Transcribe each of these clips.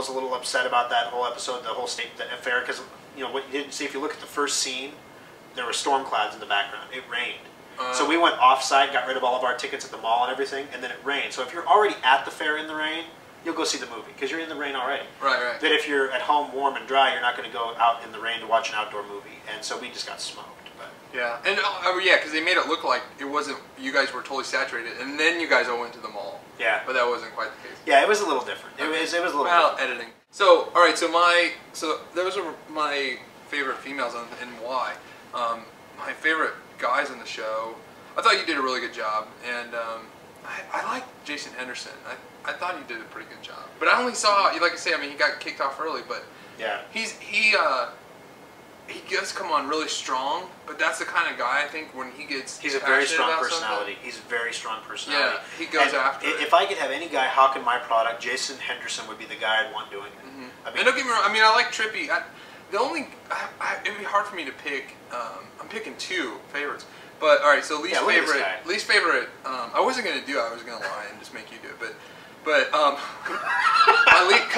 was a little upset about that whole episode, the whole state affair, because what you didn't see, if you look at the first scene, there were storm clouds in the background. It rained. So we went off-site, got rid of all of our tickets at the mall and everything, and then it rained. So if you're already at the fair in the rain, you'll go see the movie, because you're in the rain already. Right. That if you're at home warm and dry, you're not going to go out in the rain to watch an outdoor movie. And so we just got smoked. But yeah, and yeah, because they made it look like it wasn't, you guys were totally saturated, and then you guys all went to the mall. Yeah. But that wasn't quite the case. Yeah, it was a little different. It was a little different. Editing. So, all right, so those are my favorite females and why. My favorite guys on the show, I thought you did a really good job, and I like Jason Henderson. I thought he did a pretty good job, but I only saw, like I say, I mean, he got kicked off early, but yeah, he does come on really strong, but that's the kind of guy I think when he gets he's a very strong personality. He's a very strong personality. Yeah, he goes after it. If I could have any guy hawking my product, Jason Henderson would be the guy I'd want doing it. Mm-hmm. I mean, and don't get me wrong, I mean, I like Trippy. It'd be hard for me to pick. I'm picking two favorites. But all right, so least favorite. I wasn't gonna do it. I was gonna lie and just make you do it. But because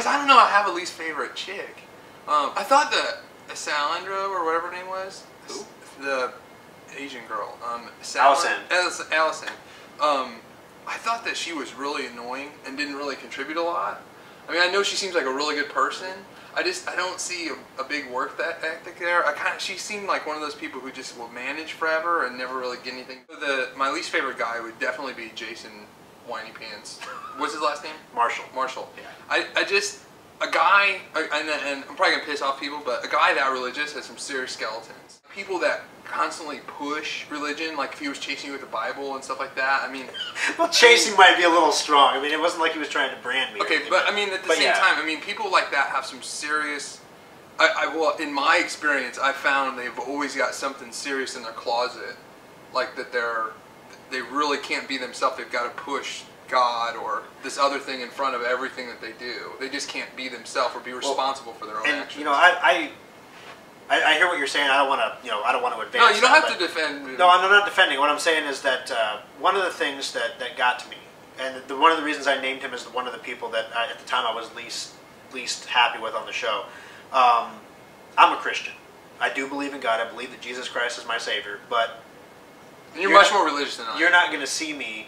I don't know. I have a least favorite chick. I thought the Salandra or whatever her name was. Who? The Asian girl. Allison. Allison. I thought that she was really annoying and didn't really contribute a lot. I mean, I know she seems like a really good person. I don't see a big work ethic there. She seemed like one of those people who just will manage forever and never really get anything. My least favorite guy would definitely be Jason Whiny Pants. What's his last name? Marshall. Marshall. Yeah. A guy, and I'm probably gonna piss off people, but a guy that religious has some serious skeletons. People that constantly push religion, like if he was chasing you with the Bible and stuff like that. I mean, well, chasing might be a little strong. I mean, it wasn't like he was trying to brand me. Okay, but I mean, at the same time, I mean, people like that have some serious. Well, in my experience, I found they've always got something serious in their closet, like that they really can't be themselves. They've got to push God or this other thing in front of everything that they do. They just can't be themselves or be responsible for their own actions. You know, I hear what you're saying. I don't want to, I don't want to advance. No, you don't have to defend. No, I'm not defending. What I'm saying is that one of the things that got to me, and one of the reasons I named him as one of the people that at the time I was least happy with on the show. I'm a Christian. I do believe in God. I believe that Jesus Christ is my Savior. But you're much more religious than I am. You're not going to see me.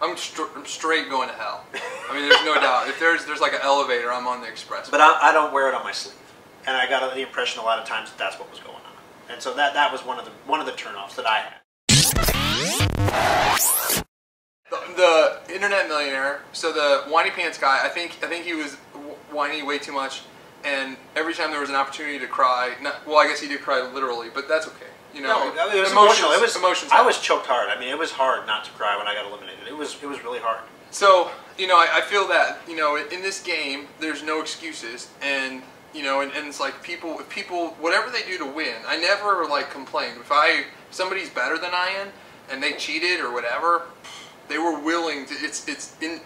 I'm straight going to hell. I mean, there's no doubt. If there's like an elevator, I'm on the express. But I don't wear it on my sleeve. And I got the impression a lot of times that that's what was going on, and so that was one of the turnoffs that I had. The Internet Millionaire. So the whiny pants guy. I think he was whiny way too much, and every time there was an opportunity to cry. Well, I guess he did cry literally, but that's okay. You know, no, it was emotional. It was emotions. I was choked hard. I mean, it was hard not to cry when I got eliminated. It was really hard. So I feel that in this game, there's no excuses, and. And it's like people, whatever they do to win, I never like complained. If somebody's better than I am, and they cheated or whatever, they were willing to. It's in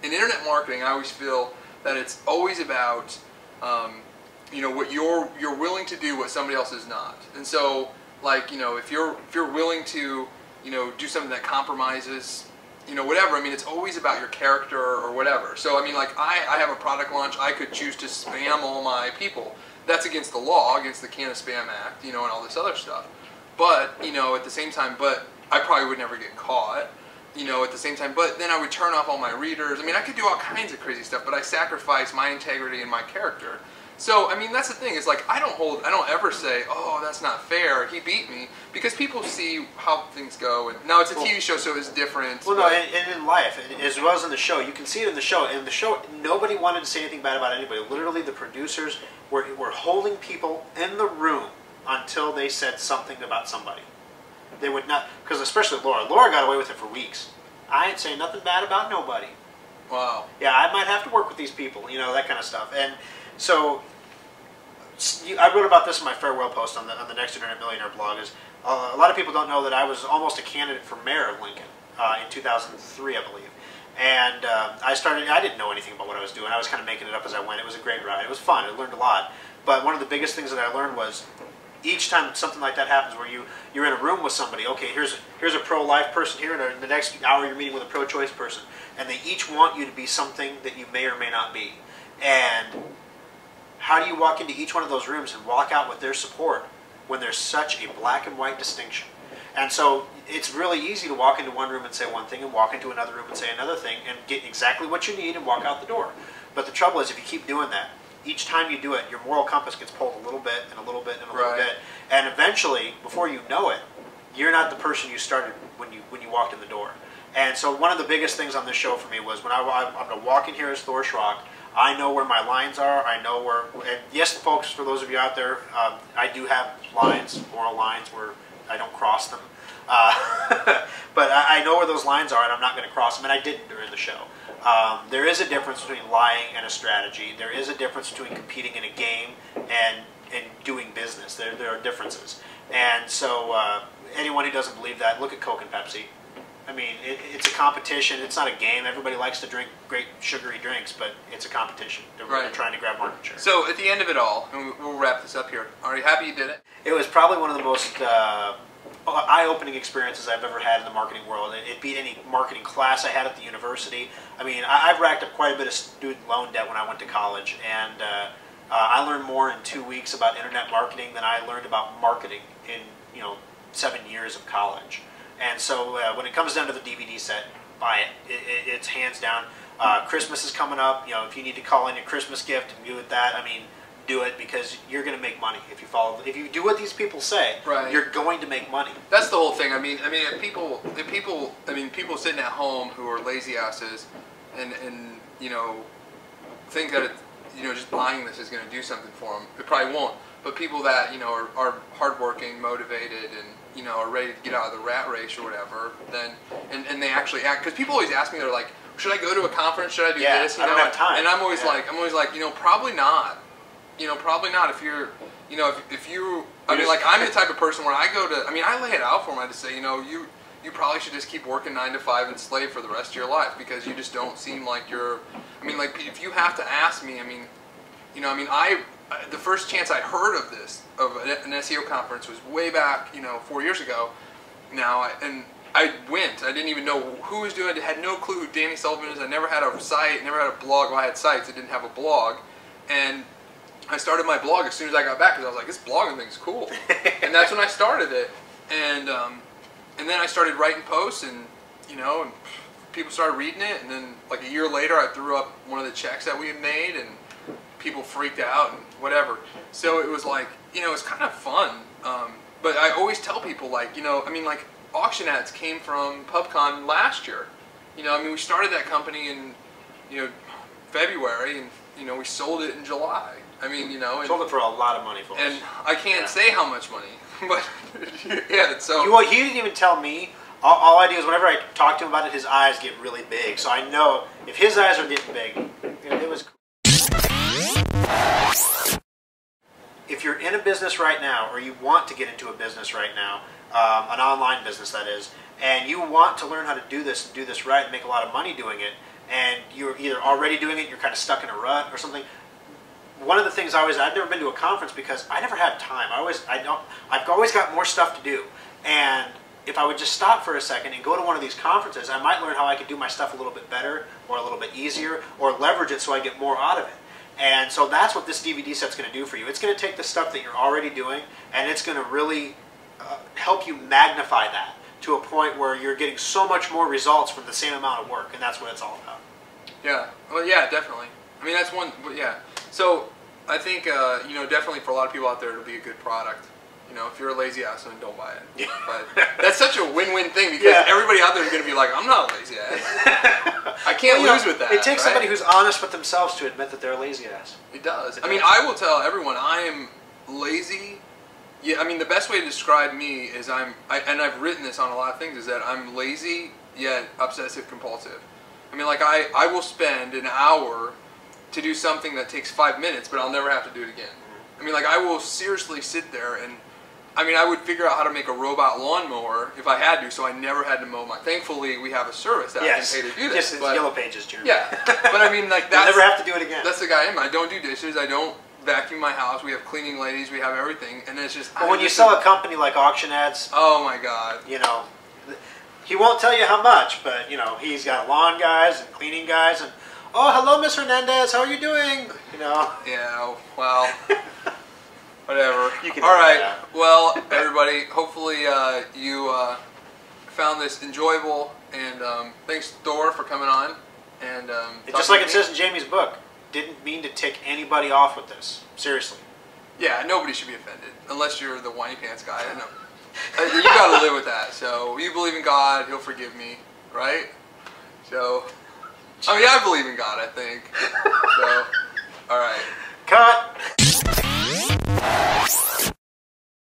internet marketing. I always feel that it's always about, what you're willing to do what somebody else is not. And so, like if you're willing to, do something that compromises. Whatever. I mean, it's always about your character or whatever. So, I mean, like, I have a product launch. I could choose to spam all my people. That's against the law, against the Can of Spam Act, and all this other stuff. But, at the same time, I probably would never get caught, at the same time. But then I would turn off all my readers. I mean, I could do all kinds of crazy stuff, but I sacrifice my integrity and my character. So, I mean, that's the thing. It's like, I don't ever say, oh, that's not fair. He beat me. Because people see how things go. And now it's a TV show, so it's different. Well, no, and in life, as well as in the show, you can see it in the show. In the show, nobody wanted to say anything bad about anybody. Literally, the producers were holding people in the room until they said something about somebody. They would not, because especially Laura. Laura got away with it for weeks. I ain't saying nothing bad about nobody. Wow. Yeah, I might have to work with these people, that kind of stuff. And so, I wrote about this in my farewell post on the Next Internet Millionaire blog. A lot of people don't know that I was almost a candidate for mayor of Lincoln in 2003, I believe. And I didn't know anything about what I was doing. I was kind of making it up as I went. It was a great ride. It was fun. I learned a lot. But one of the biggest things that I learned was each time something like that happens where you're in a room with somebody, okay, here's a pro-life person here, and in the next hour you're meeting with a pro-choice person. And they each want you to be something that you may or may not be. And how do you walk into each one of those rooms and walk out with their support when there's such a black and white distinction? And so it's really easy to walk into one room and say one thing and walk into another room and say another thing and get exactly what you need and walk out the door. But the trouble is, if you keep doing that, each time you do it, your moral compass gets pulled a little bit and a little bit and a little bit. And eventually, before you know it, you're not the person you started when you walked in the door. And so one of the biggest things on this show for me was when I'm going to walk in here as Thor Schrock, I know where my lines are. I know where, and yes, folks, for those of you out there, I do have lines, moral lines, where I don't cross them. But I know where those lines are, and I'm not going to cross them, and I didn't during the show. There is a difference between lying and a strategy. There is a difference between competing in a game and doing business. There are differences. And so anyone who doesn't believe that, look at Coke and Pepsi. I mean, it's a competition. It's not a game. Everybody likes to drink great sugary drinks, but it's a competition. They're trying to grab market share. So at the end of it all, and we'll wrap this up here, are you happy you did it? It was probably one of the most eye-opening experiences I've ever had in the marketing world. It beat any marketing class I had at the university. I mean, I've racked up quite a bit of student loan debt when I went to college, and I learned more in 2 weeks about internet marketing than I learned about marketing in 7 years of college. And so when it comes down to the DVD set, buy it. It's hands down. Christmas is coming up. If you need to call in your Christmas gift and do it that, I mean, do it, because you're going to make money if you follow. If you do what these people say, you're going to make money. That's the whole thing. I mean, if people sitting at home who are lazy asses, and think that just buying this is going to do something for them, it probably won't. But people that are hardworking, motivated, and are ready to get out of the rat race or whatever, then and they actually act. Because people always ask me, they're like, should I go to a conference? Should I do this? I don't have time. And I'm always like, probably not. Probably not if you're, if you, I mean, like, I'm the type of person where I go to, I lay it out for them. I just say, you probably should just keep working 9 to 5 and slave for the rest of your life, because you just don't seem like you're, like, if you have to ask me, the first chance I heard of this, of an SEO conference, was way back, 4 years ago now, and I went. I didn't even know who was doing it. I had no clue who Danny Sullivan is. I never had a site, never had a blog. Well, I had sites. I didn't have a blog. And I started my blog as soon as I got back, because I was like, this blogging thing's cool. And that's when I started it. And then I started writing posts, and and people started reading it. And then like a year later, I threw up one of the checks that we had made, and people freaked out and whatever. So it was like, it's kind of fun. But I always tell people, like, like, auction ads came from PubCon last year. We started that company in, February, and, we sold it in July. And sold it for a lot of money, folks. And I can't say how much money, but yeah, so. He didn't even tell me. All I do is whenever I talk to him about it, his eyes get really big. So I know if his eyes are getting big, it was cool. If you're in a business right now, or you want to get into a business right now, an online business that is, and you want to learn how to do this right and make a lot of money doing it, and you're either already doing it, you're kind of stuck in a rut or something. One of the things I've never been to a conference because I never had time. I've always got more stuff to do, and if I would just stop for a second and go to one of these conferences, I might learn how I could do my stuff a little bit better, or a little bit easier, or leverage it so I get more out of it. And so that's what this DVD set's going to do for you. It's going to take the stuff that you're already doing, and it's going to really help you magnify that to a point where you're getting so much more results from the same amount of work, and that's what it's all about. Yeah, well, yeah, definitely. That's one, yeah. So I think, definitely for a lot of people out there, it'll be a good product. If you're a lazy ass, then don't buy it. Yeah. But that's such a win-win thing, because everybody out there is going to be like, I'm not a lazy ass. I can't lose with that. It takes somebody who's honest with themselves to admit that they're a lazy ass. It does. I will tell everyone I am lazy. Yeah, the best way to describe me is and I've written this on a lot of things, is that I'm lazy yet obsessive compulsive. I will spend an hour to do something that takes 5 minutes, but I'll never have to do it again. I will seriously sit there and I would figure out how to make a robot lawnmower if I had to, so I never had to mow my. Thankfully, we have a service that I can pay to do this. Yes, it's Yellow Pages, Jim. Yeah, but that's. You'll never have to do it again. That's the guy I am. I don't do dishes. I don't vacuum my house. We have cleaning ladies. We have everything, and it's just. But when you sell a company like Auction Ads, oh my God, he won't tell you how much, but he's got lawn guys and cleaning guys, and oh, hello, Miss Hernandez. How are you doing? You know. Yeah. Well. Whatever. You can All right. that. Well, everybody. Hopefully, you found this enjoyable, and thanks Thor for coming on. And just like it says in Jamie's book, didn't mean to tick anybody off with this. Seriously. Yeah, nobody should be offended unless you're the whiny pants guy. I know. You got to live with that. So you believe in God, He'll forgive me, right? So, I mean, I believe in God. I think. So, all right. Cut.